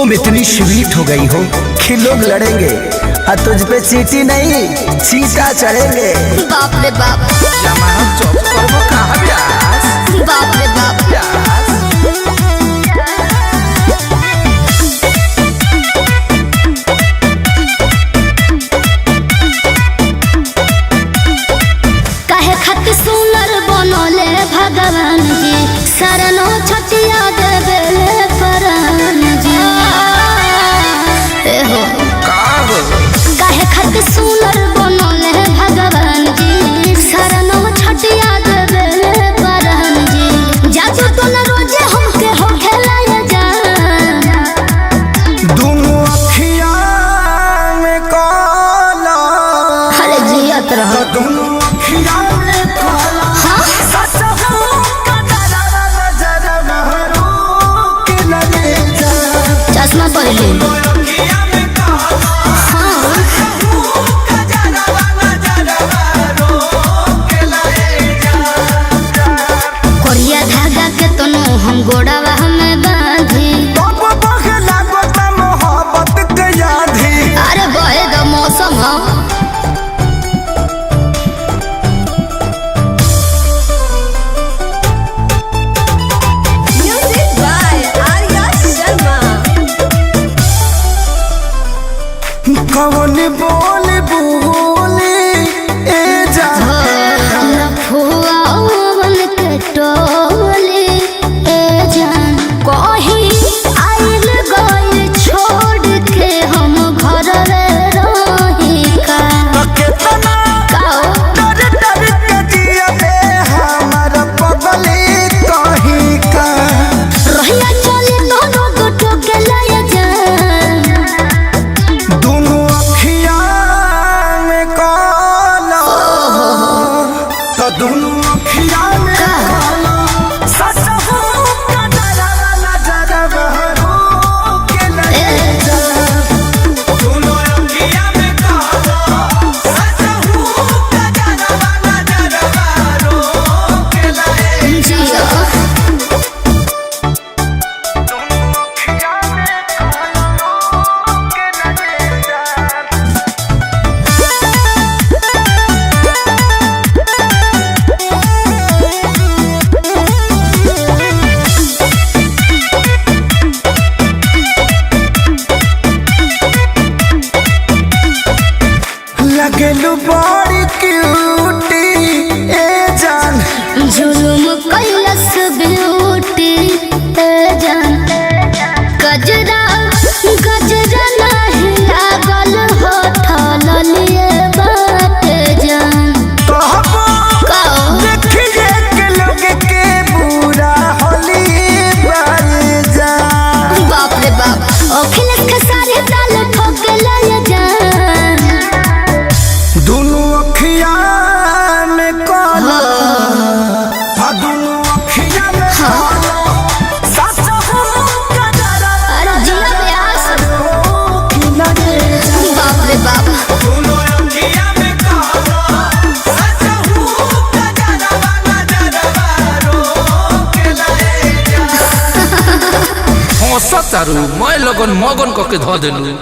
तुम इतनी स्वीट हो गई हो कि लोग लड़ेंगे और तुझ पे चींटी नहीं चींटा चढ़ेंगे। बाप रे बाप जमानत चौक करबो कहां ब्यास। बाप रे बाप काहे खातिर सुनर बनले भगवान जी शरणो छटिया देबेले प्राण जी। एहो काहे खातिर सुनर बनले भगवान जी शरणो छटिया देबेले प्राण जी। जादू तो न रोजे हमके हो खेलाया जा दोनों अखियां में काला। अरे जियत रहो दोनों अखियां में काला। हाँ? सच हो कदरा नजर महरो के लगे जा। चश्मा पहले अखियां में काला। हाँ कोरिया धागा के तनो हम गोड़ावा हमें बांधी। मोहब्बत के यादी। अरे बहे द मौसम हो Music by Arya Sharma. कौन बोल बोले ए जा। लफुआवन के टोले ए जान कहीं आइल गइल छोड़ के हम घर रही का। कितना काओ डर डर के जिया बे हमर पगली कहीं का। रहिया चले दोनों गोटो के लाया जान। दोनों अखियां में काला। तो दोनों अखियां में काला। सच हो कदरा नजर महरो के लगे जा। दोनों अखियां में काला। सच हो कदरा नजर महरो के लगे जा। जिया दोनों अखियां में काला के लगे जा। लगलू बड़ी क्यूटी ए जान। जुलुम कैलस ब्यूटी ए जान। गजरा गजरा नहीं लागल होठल लिए बात जान। कहबो काओ देखिए के लोग के बुरा होली बार जान। बाप रे बाप अखिलेश के सारे ताल ठोक लाया जान। दोनों अखियां में काला। दोनों अखियां में काला। सच हो कदरा अरे जिया व्यास के लगे जा। बाप रे बाप दोनों अखियां में काला। सच हो कदरा नजर महरो के लगे जा। हंसत तारू मैं लगन मगन क के ध देलू।